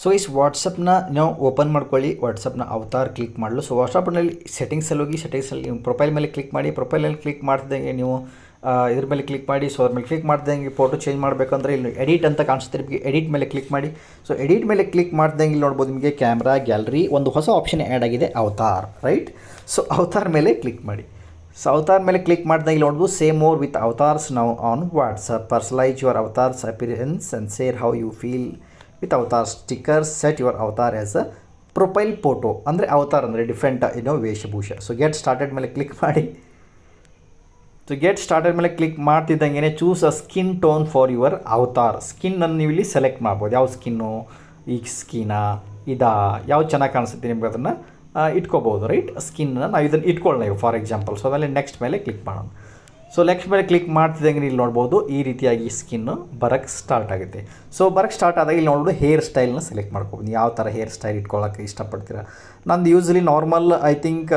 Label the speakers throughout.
Speaker 1: So is ವಾಟ್ಸಪ್ನ ನಾವು open ಮಾಡ್ಕೊಳ್ಳಿ. ವಾಟ್ಸಪ್ನ avatar click ಮಾಡಲು. ಸೊ ವಾಟ್ಸಪ್ನಲ್ಲಿ ಸೆಟ್ಟಿಂಗ್ಸಲ್ಲಿ ಹೋಗಿ, ಸೆಟ್ಟಿಂಗ್ಸಲ್ಲಿ ನೀವು ಪ್ರೊಫೈಲ್ ಮೇಲೆ ಕ್ಲಿಕ್ ಮಾಡಿ. ಪ್ರೊಫೈಲಲ್ಲಿ ಕ್ಲಿಕ್ ಮಾಡ್ತಿದ್ದಂಗೆ ನೀವು ಇದ್ರ ಮೇಲೆ ಕ್ಲಿಕ್ ಮಾಡಿ. ಸೊ ಅದ್ರ ಮೇಲೆ ಕ್ಲಿಕ್ ಮಾಡ್ದಂಗೆ ಫೋಟೋ ಚೇಂಜ್ ಮಾಡಬೇಕಂದ್ರೆ ಇಲ್ಲಿ ಎಡಿಟ್ ಅಂತ ಕಾಣಿಸುತ್ತೆ ನಿಮಗೆ. ಎಡಿಟ್ ಮೇಲೆ ಕ್ಲಿಕ್ ಮಾಡಿ. ಸೊ ಎಡಿಟ್ ಮೇಲೆ ಕ್ಲಿಕ್ ಮಾಡ್ದಂಗೆ ಇಲ್ಲಿ ನೋಡ್ಬೋದು ನಿಮಗೆ ಕ್ಯಾಮ್ರಾ, ಗ್ಯಾಲರಿ, ಒಂದು ಹೊಸ ಆಪ್ಷನ್ ಆ್ಯಡ್ ಆಗಿದೆ, ಅವತಾರ್, ರೈಟ್. ಸೊ ಅವತಾರ್ ಮೇಲೆ ಕ್ಲಿಕ್ ಮಾಡಿ. ಸೊ ಅವತಾರ್ ಮೇಲೆ ಕ್ಲಿಕ್ ಮಾಡಿದಾಗ ಇಲ್ಲಿ ನೋಡ್ಬೋದು ಸೇಮ್ ಮೋರ್ ವಿತ್ ಅವತಾರ್ಸ್ ನಾವು on WhatsApp. Personalize your avatars appearance and share how you feel with avatar sticker. Set your avatar as a profile photo. ಅಂದರೆ avatar ಅಂದರೆ different ವೇಷಭೂಷ. So get started ಮೇಲೆ click ಮಾಡಿ. So get started ಮೇಲೆ click ಮಾಡ್ತಿದ್ದಂಗೆ choose a skin tone for your avatar. ಸ್ಕಿನ್ನನ್ನು ನೀವು ಇಲ್ಲಿ select ಮಾಡ್ಬೋದು. ಯಾವ ಸ್ಕಿನ್ನು, ಈ ಸ್ಕಿನ್ನಾ, ಯಾವ್ದು ಚೆನ್ನಾಗಿ ಕಾಣಿಸುತ್ತೆ ನಿಮ್ಗೆ ಅದನ್ನು ಇಟ್ಕೋಬೋದು, ರೈಟ್. ಸ್ಕಿನ್ನ ನಾವು ಇದನ್ನು ಇಟ್ಕೊಳ್ಳೋಣ ಈಗ ಫಾರ್ ಎಕ್ಸಾಂಪಲ್. ಸೊ ಆಮೇಲೆ ನೆಕ್ಸ್ಟ್ ಮೇಲೆ ಕ್ಲಿಕ್ ಮಾಡೋಣ. ಸೊ ನೆಕ್ಸ್ಟ್ ಮೇಲೆ ಕ್ಲಿಕ್ ಮಾಡ್ತಿದ್ದಂಗೆ ಇಲ್ಲಿ ನೋಡ್ಬೋದು ಈ ರೀತಿಯಾಗಿ ಸ್ಕಿನ್ನು ಬರೋಕ್ಕೆ ಸ್ಟಾರ್ಟ್ ಆಗುತ್ತೆ. ಸೊ ಬರೋಕ್ಕೆ ಸ್ಟಾರ್ಟ್ ಆದಾಗ ಇಲ್ಲಿ ನೋಡ್ಬೋದು ಹೇರ್ ಸ್ಟೈಲ್ನ ಸೆಲೆಕ್ಟ್ ಮಾಡ್ಕೊಬೋದು. ಯಾವ ಥರ ಹೇರ್ ಸ್ಟೈಲ್ ಇಟ್ಕೊಳ್ಳೋಕ್ಕೆ ಇಷ್ಟಪಡ್ತೀರಾ. ನಂದು ಯೂಸ್ವಲಿ ನಾರ್ಮಲ್ ಐ ಥಿಂಕ್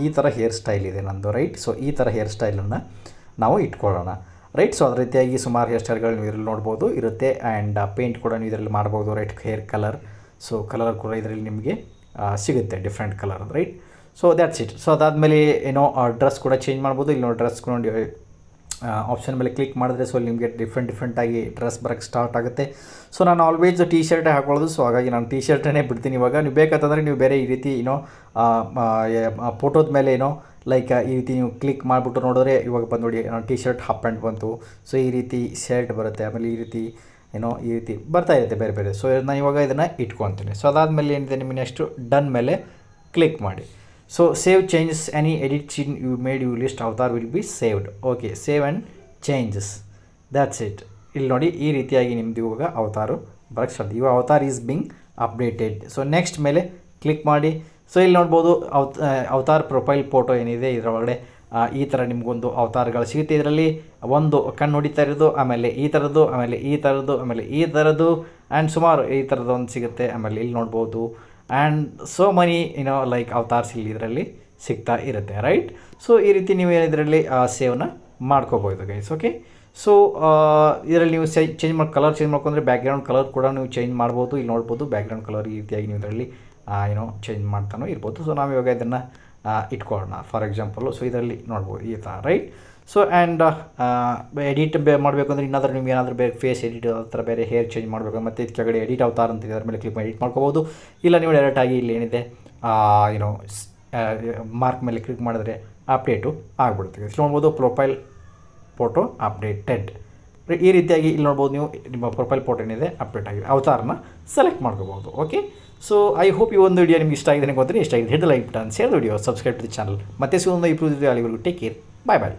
Speaker 1: ಈ ಥರ ಹೇರ್ ಸ್ಟೈಲ್ ಇದೆ ನಂದು, ರೈಟ್. ಸೊ ಈ ಥರ ಹೇರ್ ಸ್ಟೈಲನ್ನು ನಾವು ಇಟ್ಕೊಳ್ಳೋಣ, ರೈಟ್. ಸೊ ಅದೇ ರೀತಿಯಾಗಿ ಸುಮಾರು ಹೇರ್ ಸ್ಟೈಲ್ಗಳು ನೀವು ಇದರಲ್ಲಿ ನೋಡ್ಬೋದು ಇರುತ್ತೆ. ಆ್ಯಂಡ್ ಪೇಂಟ್ ಕೂಡ ನೀವು ಇದರಲ್ಲಿ ಮಾಡ್ಬೋದು, right. Hair colour, so colour ಕೂಡ ಇದರಲ್ಲಿ ನಿಮಗೆ ಸಿಗುತ್ತೆ different colour, right. So that's it. So ಅದಾದಮೇಲೆ ಡ್ರೆಸ್ ಕೂಡ ಚೇಂಜ್ ಮಾಡ್ಬೋದು. ಇಲ್ಲಿ ನೋಡಿ ಡ್ರೆಸ್ ನೋಡಿ ಆಪ್ಷನ್ ಮೇಲೆ ಕ್ಲಿಕ್ ಮಾಡಿದ್ರೆ ಸೊ ನಿಮಗೆ ಡಿಫ್ರೆಂಟಾಗಿ ಡ್ರೆಸ್ ಬರೋಕ್ಕೆ ಸ್ಟಾರ್ಟ್ ಆಗುತ್ತೆ. ಸೊ ನಾನು ಆಲ್ವೇಸ್ ಟೀ ಶರ್ಟೇ ಹಾಕೊಳ್ಳೋದು. ಸೊ ಹಾಗಾಗಿ ನಾನು ಟೀ ಶರ್ಟನ್ನೇ ಬಿಡ್ತೀನಿ ಇವಾಗ. ನೀವು ಬೇಕಂತಂದರೆ ನೀವು ಬೇರೆ ಈ ರೀತಿ ಫೋಟೋದ ಮೇಲೆ ಲೈಕ್ ಈ ರೀತಿ ನೀವು ಕ್ಲಿಕ್ ಮಾಡಿಬಿಟ್ಟು ನೋಡಿದ್ರೆ ಇವಾಗ ಬಂದು ನೋಡಿ ಟೀ ಶರ್ಟ್ ಹಾಫ್ ಪ್ಯಾಂಟ್ ಬಂತು. ಸೊ ಈ ರೀತಿ ಶರ್ಟ್ ಬರುತ್ತೆ. ಆಮೇಲೆ ಈ ರೀತಿ ಈ ರೀತಿ ಬರ್ತಾ ಇರುತ್ತೆ ಬೇರೆ ಬೇರೆ. ಸೊ ನಾನು ಇವಾಗ ಇದನ್ನು ಇಟ್ಕೊತೀನಿ. ಸೊ ಅದಾದಮೇಲೆ ಏನಿದೆ ನಿಮಗೆ ನೆಕ್ಸ್ಟು ಡನ್ ಮೇಲೆ ಕ್ಲಿಕ್ ಮಾಡಿ. So save changes any edit you made you list avatar will be saved. Okay, save and changes, that's it. ಇಲ್ಲಿ ನೋಡಿ ಈ ರೀತಿಯಾಗಿ ನಿಮ್ಮದು ಇವಾಗ ಅವತಾರು ಬರೋಕ್ಕೆ ಸ್ಟಾರ್ಟ್. ಇವಾಗ avatar is being updated. So next ಮೇಲೆ ಕ್ಲಿಕ್ ಮಾಡಿ. ಸೊ ಇಲ್ಲಿ ನೋಡ್ಬೋದು ಅವತಾರ್ ಪ್ರೊಫೈಲ್ ಫೋಟೋ ಏನಿದೆ ಇದರೊಳಗಡೆ ಈ ಥರ ನಿಮಗೊಂದು ಅವತಾರಗಳು ಸಿಗುತ್ತೆ. ಇದರಲ್ಲಿ ಒಂದು ಕಣ್ಣು ಹೊಡಿತಾ ಇರೋದು, ಆಮೇಲೆ ಈ ಥರದ್ದು, ಆಮೇಲೆ ಈ ಥರದ್ದು, ಆಮೇಲೆ ಈ ಥರದ್ದು, ಆ್ಯಂಡ್ ಸುಮಾರು ಈ ಥರದ್ದು ಒಂದು ಸಿಗುತ್ತೆ. ಆಮೇಲೆ ಇಲ್ಲಿ ನೋಡ್ಬೋದು ಆ್ಯಂಡ್ ಸೋ ಮನಿ ಲೈಕ್ ಅವತಾರ್ಸ್ ಇಲ್ಲಿ ಇದರಲ್ಲಿ ಸಿಗ್ತಾ ಇರುತ್ತೆ, ರೈಟ್. ಸೊ ಈ ರೀತಿ ನೀವು ಇದರಲ್ಲಿ ಸೇವ್ನ ಮಾಡ್ಕೋಬೋದು ಗೈಸ್. ಓಕೆ, ಸೊ ಇದರಲ್ಲಿ ನೀವು ಕಲರ್ ಚೇಂಜ್ ಮಾಡ್ಕೊಂಡ್ರೆ ಬ್ಯಾಕ್ಗ್ರೌಂಡ್ ಕಲರ್ ಕೂಡ ನೀವು ಚೇಂಜ್ ಮಾಡ್ಬೋದು. ಇಲ್ಲಿ ನೋಡ್ಬೋದು ಬ್ಯಾಕ್ಗ್ರೌಂಡ್ ಕಲರ್ ಈ ರೀತಿಯಾಗಿ ನೀವು ಇದರಲ್ಲಿ ಚೇಂಜ್ ಮಾಡ್ತಾನೂ ಇರ್ಬೋದು. ಸೊ ನಾವು ಇವಾಗ ಇದನ್ನು ಇಟ್ಕೊಳ್ಳೋಣ ಫಾರ್ ಎಕ್ಸಾಂಪಲು. ಸೊ ಇದರಲ್ಲಿ ನೋಡ್ಬೋದು ಈ ಥರ, ರೈಟ್. ಸೊ ಆ್ಯಂಡ್ ಎಡಿಟ್ ಮಾಡಬೇಕು ಅಂದರೆ ಇನ್ನೊಂದ್ರೆ ನಿಮ್ಗೆ ಏನಾದರೂ ಬೇರೆ ಫೇಸ್ ಎಡಿಟ್ ಆ ಥರ ಬೇರೆ ಹೇರ್ ಚೇಂಜ್ ಮಾಡಬೇಕು ಮತ್ತು ಇದು ಕೆಳಗಡೆ ಎಡಿಟ್ ಅವತಾರ್ ಅಂತ ಅದರ ಮೇಲೆ ಕ್ಲಿಕ್ ಮಾಡಿ ಎಡಿಟ್ ಮಾಡ್ಕೋಬೋದು. ಇಲ್ಲ ನೀವು ಡೈರೆಕ್ಟಾಗಿ ಇಲ್ಲಿ ಏನಿದೆ ಮಾರ್ಕ್ ಮೇಲೆ ಕ್ಲಿಕ್ ಮಾಡಿದ್ರೆ ಅಪ್ಡೇಟು ಆಗಿಬಿಡುತ್ತೆ. ನೋಡ್ಬೋದು ಪ್ರೊಫೈಲ್ ಫೋಟೋ ಅಪ್ಡೇಟೆಡ್. ಈ ರೀತಿಯಾಗಿ ಇಲ್ಲಿ ನೋಡ್ಬೋದು ನೀವು ನಿಮ್ಮ ಪ್ರೊಫೈಲ್ ಫೋಟೋ ಏನಿದೆ ಅಪ್ಡೇಟ್ ಆಗಿದೆ. ಅವತಾರನ ಸೆಲೆಕ್ಟ್ ಮಾಡ್ಕೋಬೋದು. ಓಕೆ, ಸೊ ಐ ಹೋಪ್ ಈ ಒಂದು ವಿಡಿಯೋ ನಿಮ್ಗೆ ಇಷ್ಟ ಆಗಿದೆ. ಗೊತ್ತಿರಿ ಇಷ್ಟ ಆಗಿದೆ hit like button, share video, subscribe to the channel. ಮತ್ತೆ ಸಿಗೋದು ಇಂಪ್ರೂವ್ ಅಲ್ಲಿವರೆಗೂ ಟೇಕ್ ಕೇರ್, ಬಾಯ್ ಬಾಯ್.